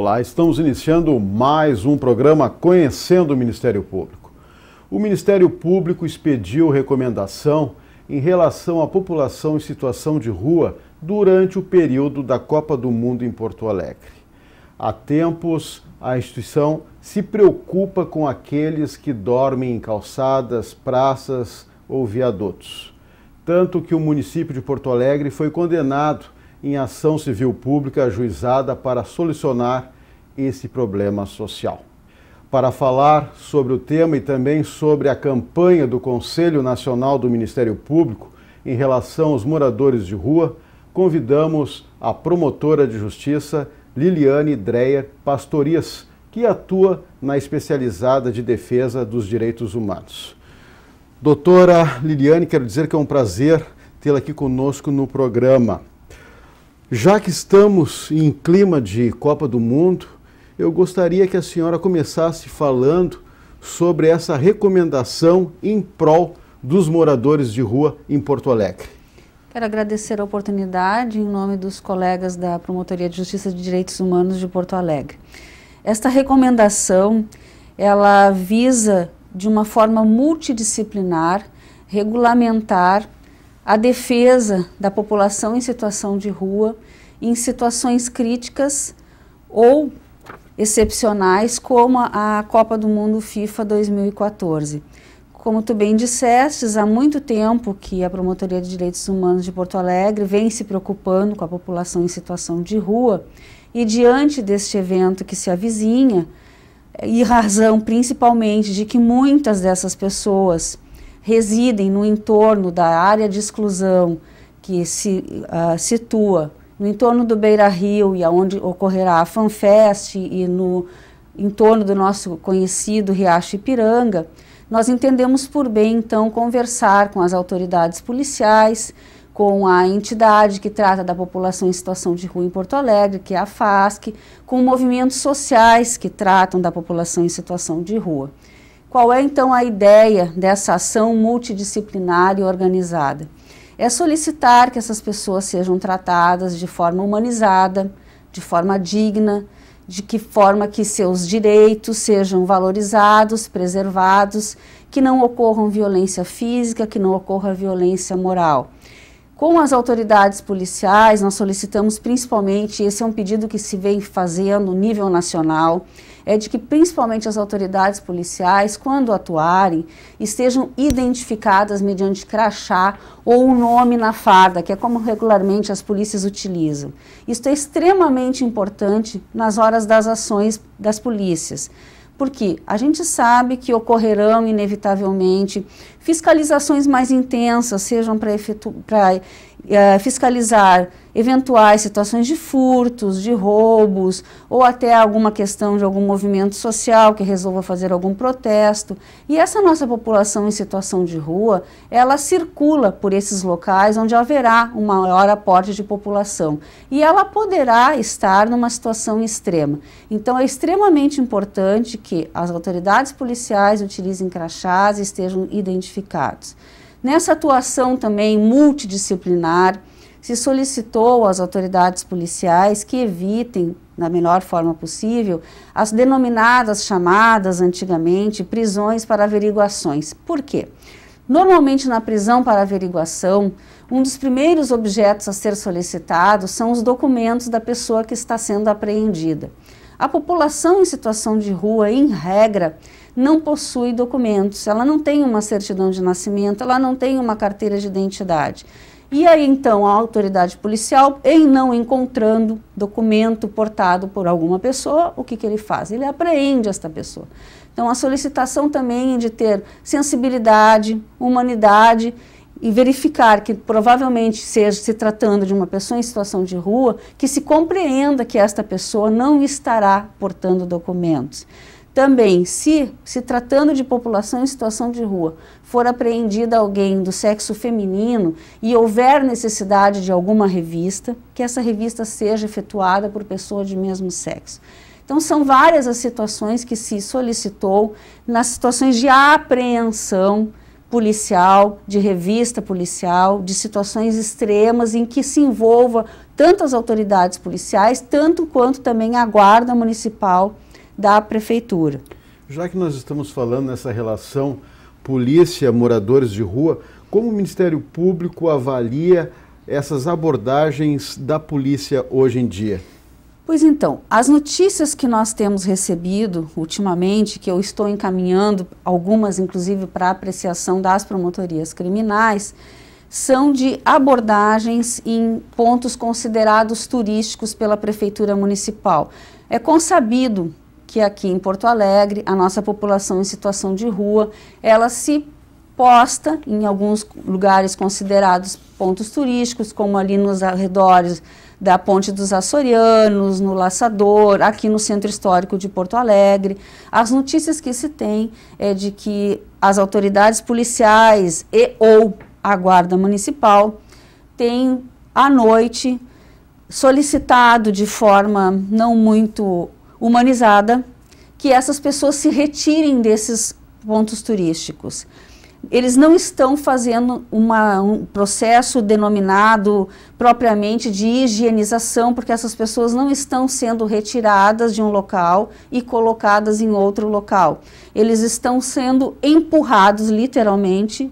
Olá, estamos iniciando mais um programa Conhecendo o Ministério Público. O Ministério Público expediu recomendação em relação à população em situação de rua durante o período da Copa do Mundo em Porto Alegre. Há tempos, a instituição se preocupa com aqueles que dormem em calçadas, praças ou viadutos. Tanto que o município de Porto Alegre foi condenado em ação civil pública ajuizada para solucionar esse problema social. Para falar sobre o tema e também sobre a campanha do Conselho Nacional do Ministério Público em relação aos moradores de rua, convidamos a promotora de justiça Liliane Dreyer Pastorias, que atua na especializada de defesa dos direitos humanos. Doutora Liliane, quero dizer que é um prazer tê-la aqui conosco no programa. Já que estamos em clima de Copa do Mundo, eu gostaria que a senhora começasse falando sobre essa recomendação em prol dos moradores de rua em Porto Alegre. Quero agradecer a oportunidade em nome dos colegas da Promotoria de Justiça de Direitos Humanos de Porto Alegre. Esta recomendação, ela visa, de uma forma multidisciplinar, regulamentar a defesa da população em situação de rua, em situações críticas ou excepcionais, como a Copa do Mundo FIFA 2014. Como tu bem dissestes, há muito tempo que a Promotoria de Direitos Humanos de Porto Alegre vem se preocupando com a população em situação de rua, e diante deste evento que se avizinha, e razão principalmente de que muitas dessas pessoas residem no entorno da área de exclusão que se situa no entorno do Beira-Rio e aonde ocorrerá a FanFest e no entorno do nosso conhecido Riacho Ipiranga, nós entendemos por bem, então, conversar com as autoridades policiais, com a entidade que trata da população em situação de rua em Porto Alegre, que é a FASC, com movimentos sociais que tratam da população em situação de rua. Qual é, então, a ideia dessa ação multidisciplinar e organizada? É solicitar que essas pessoas sejam tratadas de forma humanizada, de forma digna, de que forma que seus direitos sejam valorizados, preservados, que não ocorram violência física, que não ocorra violência moral. Com as autoridades policiais, nós solicitamos principalmente, esse é um pedido que se vem fazendo no nível nacional, é de que principalmente as autoridades policiais, quando atuarem, estejam identificadas mediante crachá ou o nome na farda, que é como regularmente as polícias utilizam. Isso é extremamente importante nas horas das ações das polícias, porque a gente sabe que ocorrerão inevitavelmente fiscalizações mais intensas, sejam para fiscalizar eventuais situações de furtos, de roubos, ou até alguma questão de algum movimento social que resolva fazer algum protesto. E essa nossa população em situação de rua, ela circula por esses locais onde haverá um maior aporte de população. E ela poderá estar numa situação extrema. Então é extremamente importante que as autoridades policiais utilizem crachás e estejam identificados. Nessa atuação também multidisciplinar, se solicitou às autoridades policiais que evitem, da melhor forma possível, as denominadas, chamadas antigamente, prisões para averiguações. Por quê? Normalmente na prisão para averiguação, um dos primeiros objetos a ser solicitados são os documentos da pessoa que está sendo apreendida. A população em situação de rua, em regra, não possui documentos, ela não tem uma certidão de nascimento, ela não tem uma carteira de identidade. E aí, então, a autoridade policial, em não encontrando documento portado por alguma pessoa, o que ele faz? Ele apreende esta pessoa. Então, a solicitação também é de ter sensibilidade, humanidade e verificar que provavelmente seja se tratando de uma pessoa em situação de rua, que se compreenda que esta pessoa não estará portando documentos. Também, se tratando de população em situação de rua, for apreendida alguém do sexo feminino e houver necessidade de alguma revista, que essa revista seja efetuada por pessoa de mesmo sexo. Então, são várias as situações que se solicitou nas situações de apreensão policial, de revista policial, de situações extremas em que se envolva tanto as autoridades policiais, tanto quanto também a guarda municipal da prefeitura. Já que nós estamos falando nessa relação polícia-moradores de rua, como o Ministério Público avalia essas abordagens da polícia hoje em dia? Pois então, as notícias que nós temos recebido ultimamente, que eu estou encaminhando, algumas inclusive para apreciação das promotorias criminais, são de abordagens em pontos considerados turísticos pela Prefeitura Municipal. É consabido que aqui em Porto Alegre, a nossa população em situação de rua, ela se posta em alguns lugares considerados pontos turísticos, como ali nos arredores da Ponte dos Açorianos, no Laçador, aqui no Centro Histórico de Porto Alegre. As notícias que se tem é de que as autoridades policiais e ou a Guarda Municipal têm, à noite, solicitado de forma não muito humanizada que essas pessoas se retirem desses pontos turísticos. Eles não estão fazendo um processo denominado propriamente de higienização, porque essas pessoas não estão sendo retiradas de um local e colocadas em outro local. Eles estão sendo empurrados, literalmente,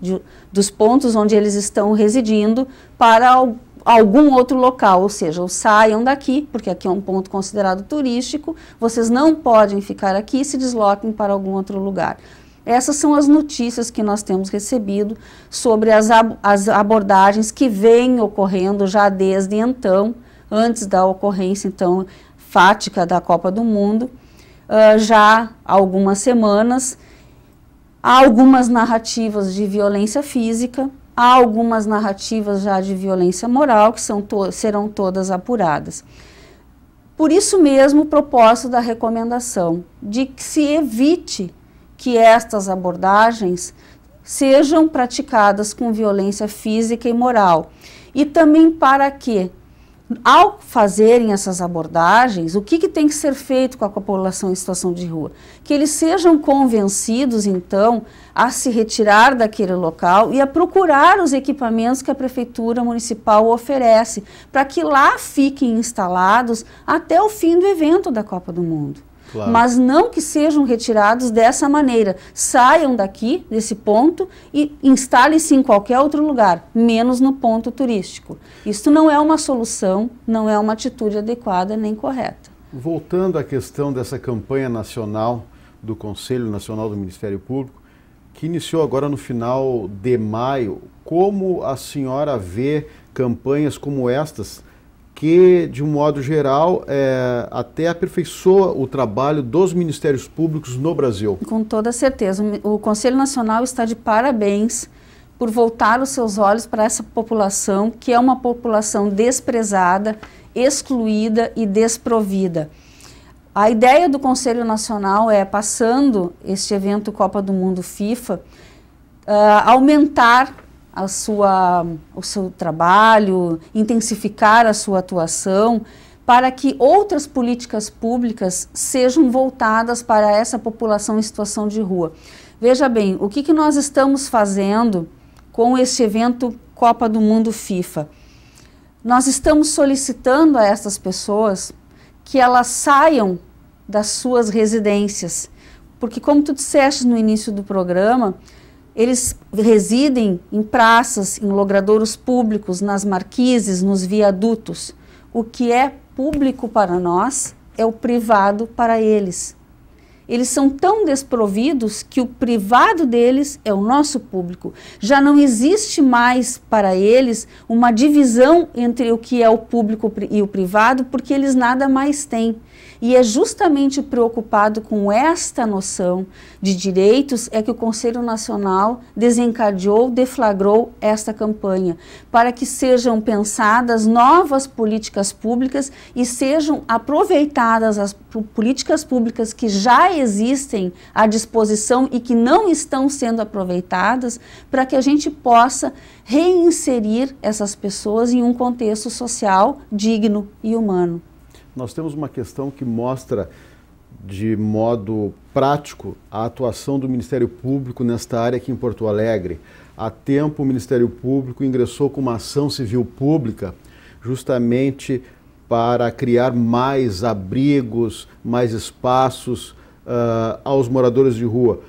dos pontos onde eles estão residindo para algum outro local, ou seja, saiam daqui, porque aqui é um ponto considerado turístico, vocês não podem ficar aqui e se desloquem para algum outro lugar. Essas são as notícias que nós temos recebido sobre as abordagens que vêm ocorrendo já desde então, antes da ocorrência então fática da Copa do Mundo, já há algumas semanas. Há algumas narrativas de violência física, há algumas narrativas já de violência moral, que serão todas apuradas. Por isso mesmo o propósito da recomendação, de que se evite que estas abordagens sejam praticadas com violência física e moral. E também para que, ao fazerem essas abordagens, o que tem que ser feito com a população em situação de rua? Que eles sejam convencidos, então, a se retirar daquele local e a procurar os equipamentos que a Prefeitura Municipal oferece, para que lá fiquem instalados até o fim do evento da Copa do Mundo. Claro. Mas não que sejam retirados dessa maneira. Saiam daqui, desse ponto, e instalem-se em qualquer outro lugar, menos no ponto turístico. Isso não é uma solução, não é uma atitude adequada nem correta. Voltando à questão dessa campanha nacional do Conselho Nacional do Ministério Público, que iniciou agora no final de maio, como a senhora vê campanhas como estas, que, de um modo geral, até aperfeiçoa o trabalho dos ministérios públicos no Brasil? Com toda certeza. O Conselho Nacional está de parabéns por voltar os seus olhos para essa população, que é uma população desprezada, excluída e desprovida. A ideia do Conselho Nacional é, passando este evento Copa do Mundo FIFA, aumentar o seu trabalho, intensificar a sua atuação, para que outras políticas públicas sejam voltadas para essa população em situação de rua. Veja bem, o que nós estamos fazendo com este evento Copa do Mundo FIFA? Nós estamos solicitando a essas pessoas que elas saiam das suas residências, porque, como tu disseste no início do programa, eles residem em praças, em logradouros públicos, nas marquises, nos viadutos. O que é público para nós é o privado para eles. Eles são tão desprovidos que o privado deles é o nosso público. Já não existe mais para eles uma divisão entre o que é o público e o privado, porque eles nada mais têm. E é justamente preocupado com esta noção de direitos é que o Conselho Nacional desencadeou, deflagrou esta campanha, para que sejam pensadas novas políticas públicas e sejam aproveitadas as políticas públicas que já existem à disposição e que não estão sendo aproveitadas, para que a gente possa reinserir essas pessoas em um contexto social digno e humano. Nós temos uma questão que mostra de modo prático a atuação do Ministério Público nesta área aqui em Porto Alegre. Há tempo o Ministério Público ingressou com uma ação civil pública justamente para criar mais abrigos, mais espaços aos moradores de rua.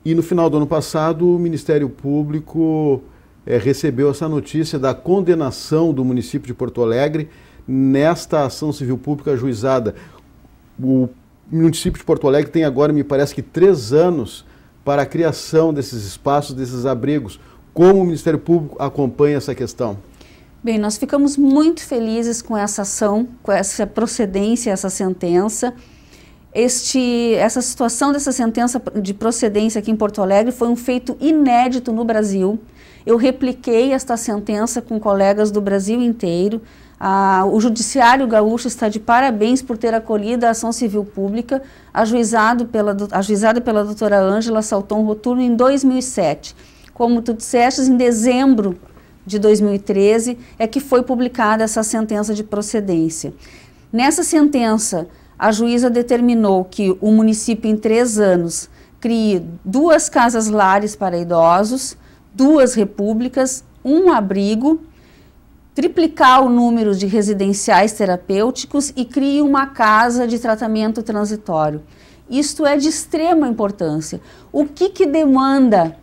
E no final do ano passado o Ministério Público recebeu essa notícia da condenação do município de Porto Alegre nesta ação civil pública ajuizada. O município de Porto Alegre tem agora, me parece que 3 anos para a criação desses espaços, desses abrigos. Como o Ministério Público acompanha essa questão? Bem, nós ficamos muito felizes com essa ação, com essa procedência, essa sentença. Essa situação dessa sentença de procedência aqui em Porto Alegre foi um feito inédito no Brasil. Eu repliquei esta sentença com colegas do Brasil inteiro. O Judiciário Gaúcho está de parabéns por ter acolhido a ação civil pública ajuizada pela doutora Ângela Salton Roturno em 2007. Como tu disseste, em dezembro de 2013 é que foi publicada essa sentença de procedência. Nessa sentença, a juíza determinou que o município em 3 anos crie 2 casas-lares para idosos, 2 repúblicas, 1 abrigo, triplicar o número de residenciais terapêuticos e crie uma casa de tratamento transitório. Isto é de extrema importância. O que demanda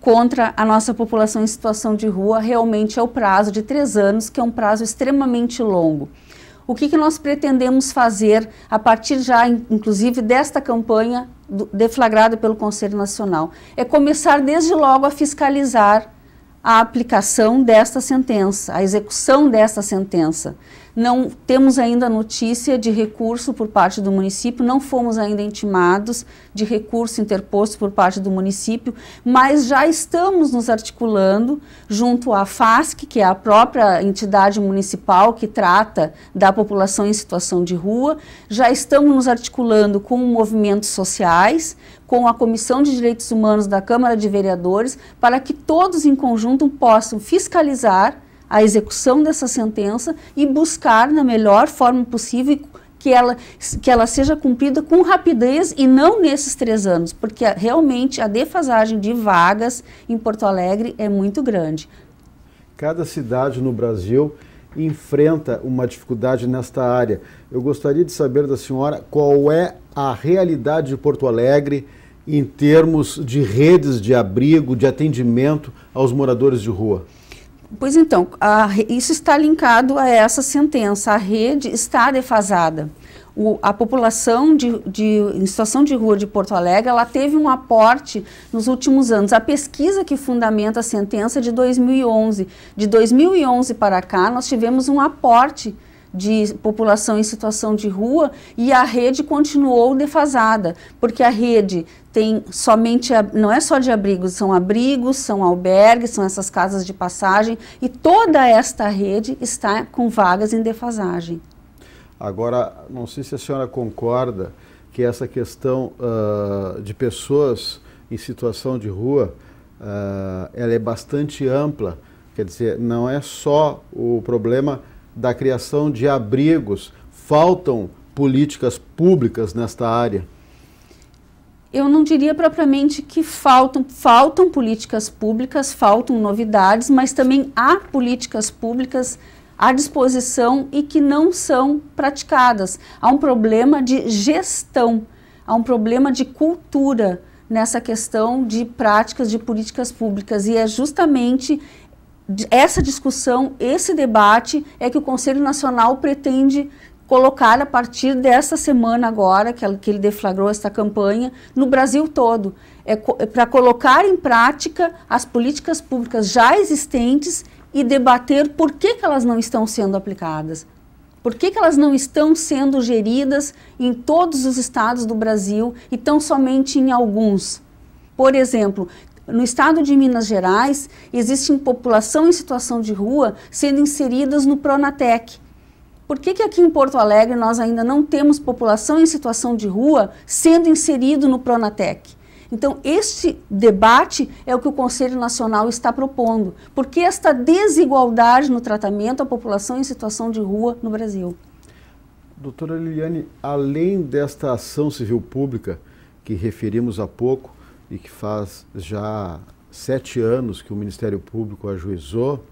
contra a nossa população em situação de rua realmente é o prazo de 3 anos, que é um prazo extremamente longo. O que nós pretendemos fazer a partir já, inclusive, desta campanha deflagrada pelo Conselho Nacional? É começar desde logo a fiscalizar a aplicação desta sentença, a execução desta sentença. Não temos ainda notícia de recurso por parte do município, não fomos ainda intimados de recurso interposto por parte do município, mas já estamos nos articulando junto à FASC, que é a própria entidade municipal que trata da população em situação de rua, já estamos nos articulando com movimentos sociais, com a Comissão de Direitos Humanos da Câmara de Vereadores, para que todos em conjunto possam fiscalizar a execução dessa sentença e buscar na melhor forma possível que ela seja cumprida com rapidez e não nesses 3 anos, porque realmente a defasagem de vagas em Porto Alegre é muito grande. Cada cidade no Brasil enfrenta uma dificuldade nesta área. Eu gostaria de saber da senhora qual é a realidade de Porto Alegre em termos de redes de abrigo, de atendimento aos moradores de rua. Pois então, isso está linkado a essa sentença. A rede está defasada. A população em situação de rua de Porto Alegre, ela teve um aporte nos últimos anos. A pesquisa que fundamenta a sentença é de 2011. De 2011 para cá, nós tivemos um aporte de população em situação de rua e a rede continuou defasada, porque a rede tem somente, não é só de abrigos, são albergues, são essas casas de passagem e toda esta rede está com vagas em defasagem. Agora, não sei se a senhora concorda que essa questão de pessoas em situação de rua, ela é bastante ampla, quer dizer, não é só o problema da criação de abrigos, faltam políticas públicas nesta área? Eu não diria propriamente que faltam políticas públicas, faltam novidades, mas também há políticas públicas à disposição e que não são praticadas. Há um problema de gestão, há um problema de cultura nessa questão de práticas de políticas públicas e é justamente essa discussão, esse debate é que o Conselho Nacional pretende colocar a partir dessa semana agora, que ele deflagrou esta campanha, no Brasil todo. É para colocar em prática as políticas públicas já existentes e debater por que elas não estão sendo aplicadas. Por que elas não estão sendo geridas em todos os estados do Brasil e tão somente em alguns? Por exemplo, no estado de Minas Gerais, existe população em situação de rua sendo inseridas no Pronatec. Por que aqui em Porto Alegre nós ainda não temos população em situação de rua sendo inserido no Pronatec? Então, este debate é o que o Conselho Nacional está propondo. Por que esta desigualdade no tratamento à população em situação de rua no Brasil? Doutora Liliane, além desta ação civil pública que referimos há pouco e que faz já 7 anos que o Ministério Público ajuizou,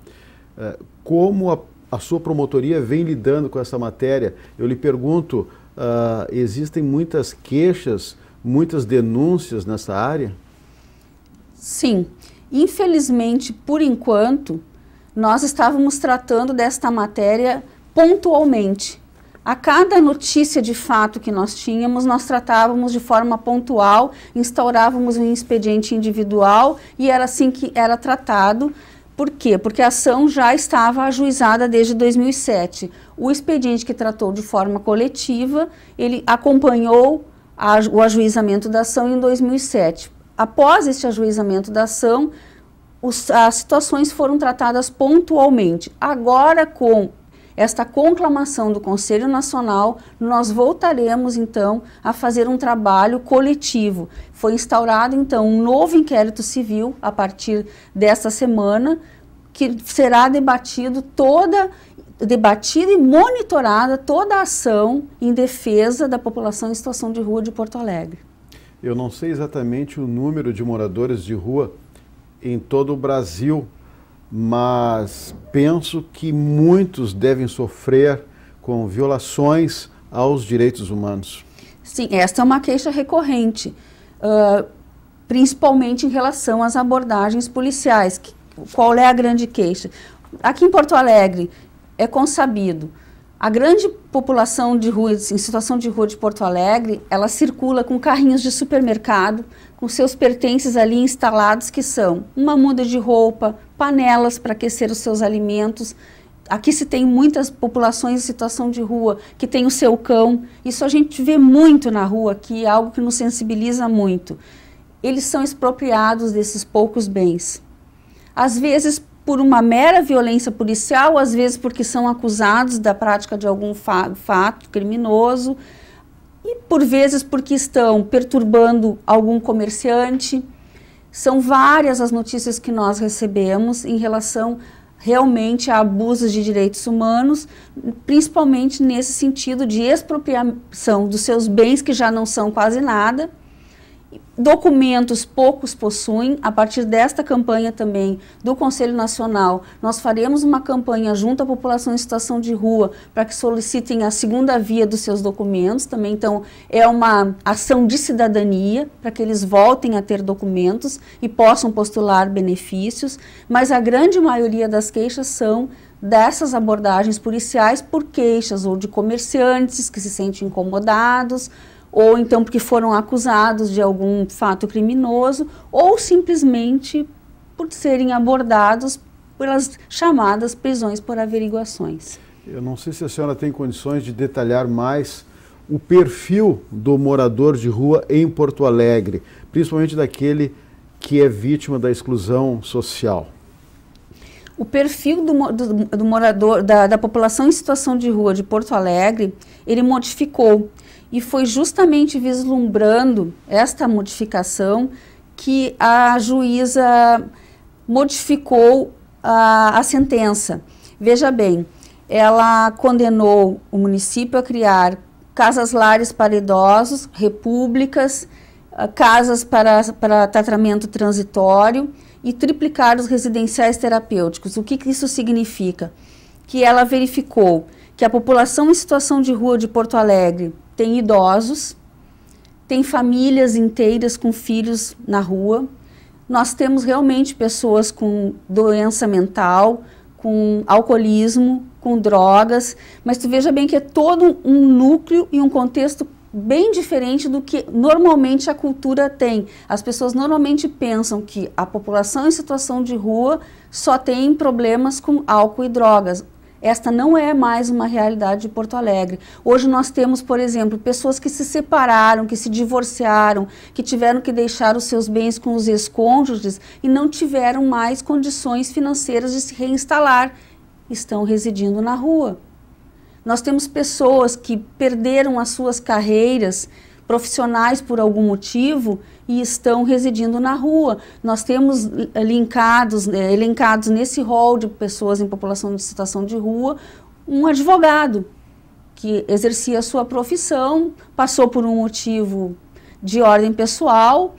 como a sua promotoria vem lidando com essa matéria? Eu lhe pergunto, existem muitas queixas, muitas denúncias nessa área? Sim. Infelizmente, por enquanto, nós estávamos tratando desta matéria pontualmente. A cada notícia de fato que nós tínhamos, nós tratávamos de forma pontual, instaurávamos um expediente individual e era assim que era tratado. Por quê? Porque a ação já estava ajuizada desde 2007. O expediente que tratou de forma coletiva, ele acompanhou o ajuizamento da ação em 2007. Após este ajuizamento da ação, as situações foram tratadas pontualmente. Agora, com esta conclamação do Conselho Nacional, nós voltaremos, então, a fazer um trabalho coletivo. Foi instaurado, então, um novo inquérito civil a partir desta semana, que será debatida e monitorada toda a ação em defesa da população em situação de rua de Porto Alegre. Eu não sei exatamente o número de moradores de rua em todo o Brasil, mas penso que muitos devem sofrer com violações aos direitos humanos. Sim, esta é uma queixa recorrente, principalmente em relação às abordagens policiais. Qual é a grande queixa? Aqui em Porto Alegre é consabido, a grande população de rua, em situação de rua de Porto Alegre, ela circula com carrinhos de supermercado, com seus pertences ali instalados, que são uma muda de roupa, panelas para aquecer os seus alimentos. Aqui se tem muitas populações em situação de rua que tem o seu cão. Isso a gente vê muito na rua aqui, é algo que nos sensibiliza muito. Eles são expropriados desses poucos bens. Às vezes por uma mera violência policial, às vezes porque são acusados da prática de algum fato criminoso, e por vezes porque estão perturbando algum comerciante. São várias as notícias que nós recebemos em relação realmente a abusos de direitos humanos, principalmente nesse sentido de expropriação dos seus bens, que já não são quase nada. Documentos poucos possuem. A partir desta campanha também do Conselho Nacional, nós faremos uma campanha junto à população em situação de rua para que solicitem a segunda via dos seus documentos também. Então, é uma ação de cidadania para que eles voltem a ter documentos e possam postular benefícios, mas a grande maioria das queixas são dessas abordagens policiais por queixas ou de comerciantes que se sentem incomodados, ou então porque foram acusados de algum fato criminoso, ou simplesmente por serem abordados pelas chamadas prisões por averiguações. Eu não sei se a senhora tem condições de detalhar mais o perfil do morador de rua em Porto Alegre, principalmente daquele que é vítima da exclusão social. O perfil do morador, da população em situação de rua de Porto Alegre, ele modificou. E foi justamente vislumbrando esta modificação que a juíza modificou a sentença. Veja bem, ela condenou o município a criar casas-lares para idosos, repúblicas, casas para tratamento transitório e triplicar os residenciais terapêuticos. O que isso significa? Que ela verificou que a população em situação de rua de Porto Alegre tem idosos, tem famílias inteiras com filhos na rua. Nós temos realmente pessoas com doença mental, com alcoolismo, com drogas, mas tu veja bem que é todo um núcleo e um contexto bem diferente do que normalmente a cultura tem. As pessoas normalmente pensam que a população em situação de rua só tem problemas com álcool e drogas. Esta não é mais uma realidade de Porto Alegre. Hoje nós temos, por exemplo, pessoas que se separaram, que se divorciaram, que tiveram que deixar os seus bens com os ex-cônjuges e não tiveram mais condições financeiras de se reinstalar. Estão residindo na rua. Nós temos pessoas que perderam as suas carreiras profissionais por algum motivo e estão residindo na rua. Nós temos elencados nesse rol de pessoas em população de situação de rua, um advogado que exercia a sua profissão, passou por um motivo de ordem pessoal,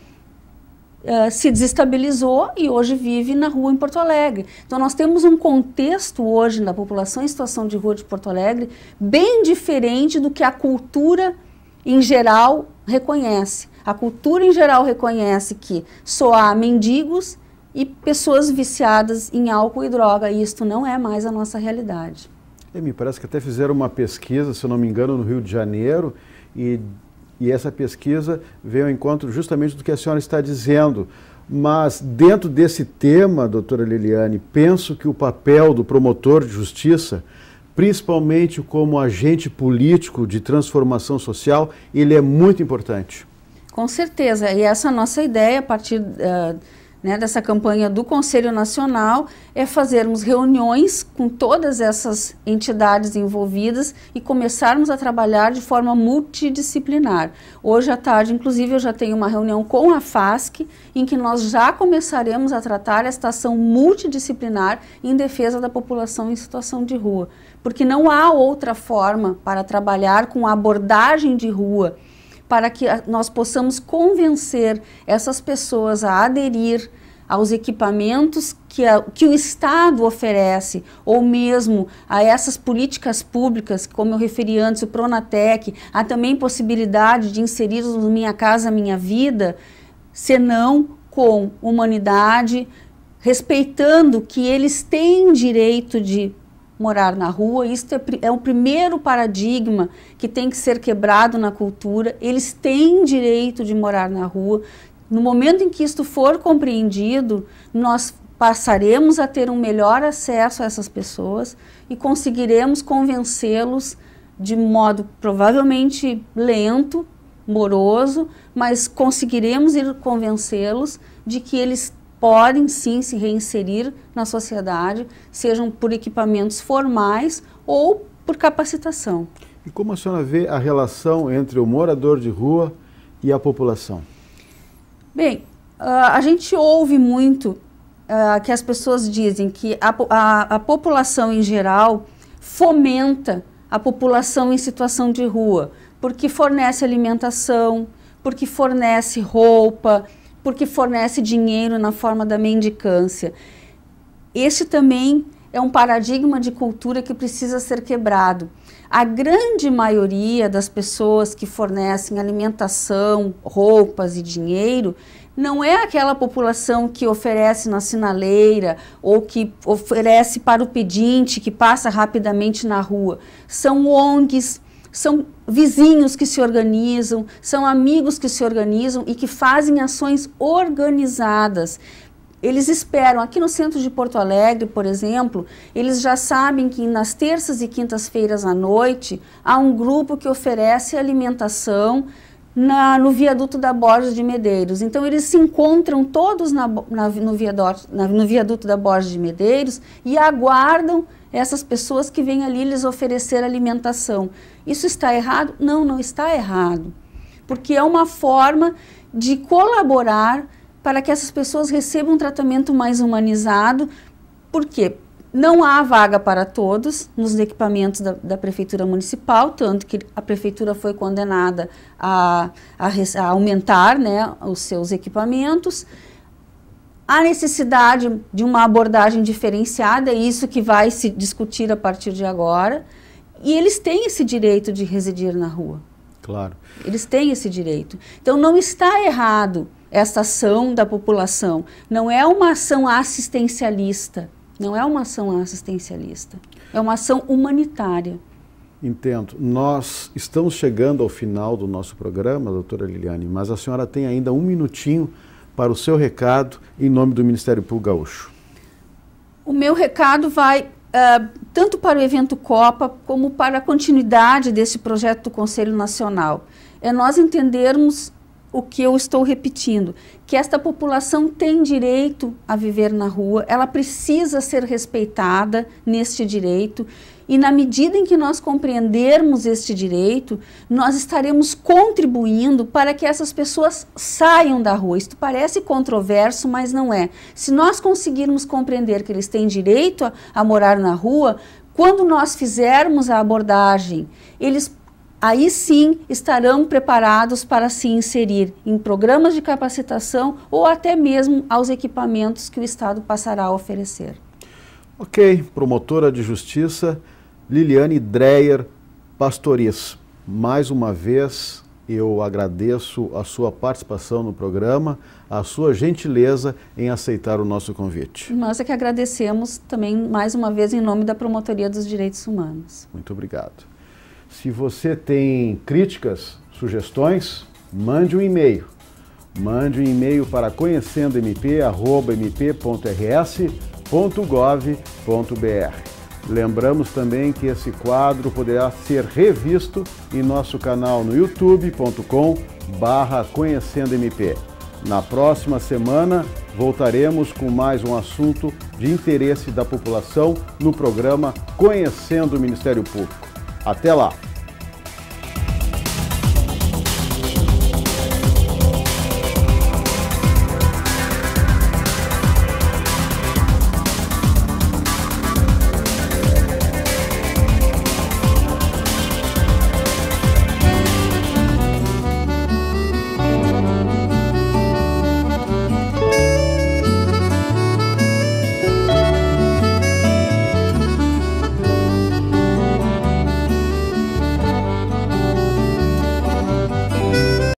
se desestabilizou e hoje vive na rua em Porto Alegre. Então nós temos um contexto hoje na população em situação de rua de Porto Alegre bem diferente do que a cultura em geral reconhece. A cultura em geral reconhece que só há mendigos e pessoas viciadas em álcool e droga, e isto não é mais a nossa realidade. Me parece que até fizeram uma pesquisa, se eu não me engano, no Rio de Janeiro, e essa pesquisa veio ao encontro justamente do que a senhora está dizendo. Mas dentro desse tema, doutora Liliane, penso que o papel do promotor de justiça, principalmente como agente político de transformação social, ele é muito importante. Com certeza, e essa é a nossa ideia a partir dessa campanha do Conselho Nacional, é fazermos reuniões com todas essas entidades envolvidas e começarmos a trabalhar de forma multidisciplinar. Hoje à tarde, inclusive, eu já tenho uma reunião com a FASC, em que nós já começaremos a tratar esta ação multidisciplinar em defesa da população em situação de rua. Porque não há outra forma para trabalhar com a abordagem de rua, para que nós possamos convencer essas pessoas a aderir aos equipamentos que o Estado oferece, ou mesmo a essas políticas públicas, como eu referi antes, o Pronatec, há também possibilidade de inserir-os no Minha Casa Minha Vida, senão com humanidade, respeitando que eles têm direito de morar na rua. Isso é o primeiro paradigma que tem que ser quebrado na cultura. Eles têm direito de morar na rua. No momento em que isto for compreendido, nós passaremos a ter um melhor acesso a essas pessoas e conseguiremos convencê-los de modo provavelmente lento, moroso, mas conseguiremos ir convencê-los de que eles podem sim se reinserir na sociedade, sejam por equipamentos formais ou por capacitação. E como a senhora vê a relação entre o morador de rua e a população? Bem, a gente ouve muito que as pessoas dizem que a população em geral fomenta a população em situação de rua, porque fornece alimentação, porque fornece roupa, porque fornece dinheiro na forma da mendicância. Este também é um paradigma de cultura que precisa ser quebrado. A grande maioria das pessoas que fornecem alimentação, roupas e dinheiro não é aquela população que oferece na sinaleira ou que oferece para o pedinte que passa rapidamente na rua. São ONGs, são vizinhos que se organizam, são amigos que se organizam e que fazem ações organizadas. Eles esperam, aqui no centro de Porto Alegre, por exemplo, eles já sabem que nas terças e quintas-feiras à noite há um grupo que oferece alimentação no viaduto da Borges de Medeiros. Então eles se encontram todos no viaduto da Borges de Medeiros e aguardam essas pessoas que vêm ali lhes oferecer alimentação. Isso está errado? Não, não está errado. Porque é uma forma de colaborar para que essas pessoas recebam um tratamento mais humanizado. Por quê? Não há vaga para todos nos equipamentos da Prefeitura Municipal, tanto que a Prefeitura foi condenada a aumentar, né, os seus equipamentos. Há necessidade de uma abordagem diferenciada, é isso que vai se discutir a partir de agora. E eles têm esse direito de residir na rua. Claro. Eles têm esse direito. Então não está errado essa ação da população. Não é uma ação assistencialista. Não é uma ação assistencialista. É uma ação humanitária. Entendo. Nós estamos chegando ao final do nosso programa, doutora Liliane, mas a senhora tem ainda um minutinho para o seu recado em nome do Ministério Público Gaúcho. O meu recado vai tanto para o evento Copa como para a continuidade desse projeto do Conselho Nacional. É nós entendermos o que eu estou repetindo, que esta população tem direito a viver na rua, ela precisa ser respeitada neste direito, e na medida em que nós compreendermos este direito, nós estaremos contribuindo para que essas pessoas saiam da rua. Isto parece controverso, mas não é. Se nós conseguirmos compreender que eles têm direito a morar na rua, Quando nós fizermos a abordagem, eles aí sim estarão preparados para se inserir em programas de capacitação ou até mesmo aos equipamentos que o Estado passará a oferecer. Ok, promotora de justiça Liliane Dreyer Pastoriz, mais uma vez eu agradeço a sua participação no programa, a sua gentileza em aceitar o nosso convite. Nós é que agradecemos também mais uma vez em nome da Promotoria dos Direitos Humanos. Muito obrigado. Se você tem críticas, sugestões, mande um e-mail. Mande um e-mail para conhecendomp@mp.rs.gov.br. Lembramos também que esse quadro poderá ser revisto em nosso canal no youtube.com/conhecendomp. Na próxima semana, voltaremos com mais um assunto de interesse da população no programa Conhecendo o Ministério Público. Até lá!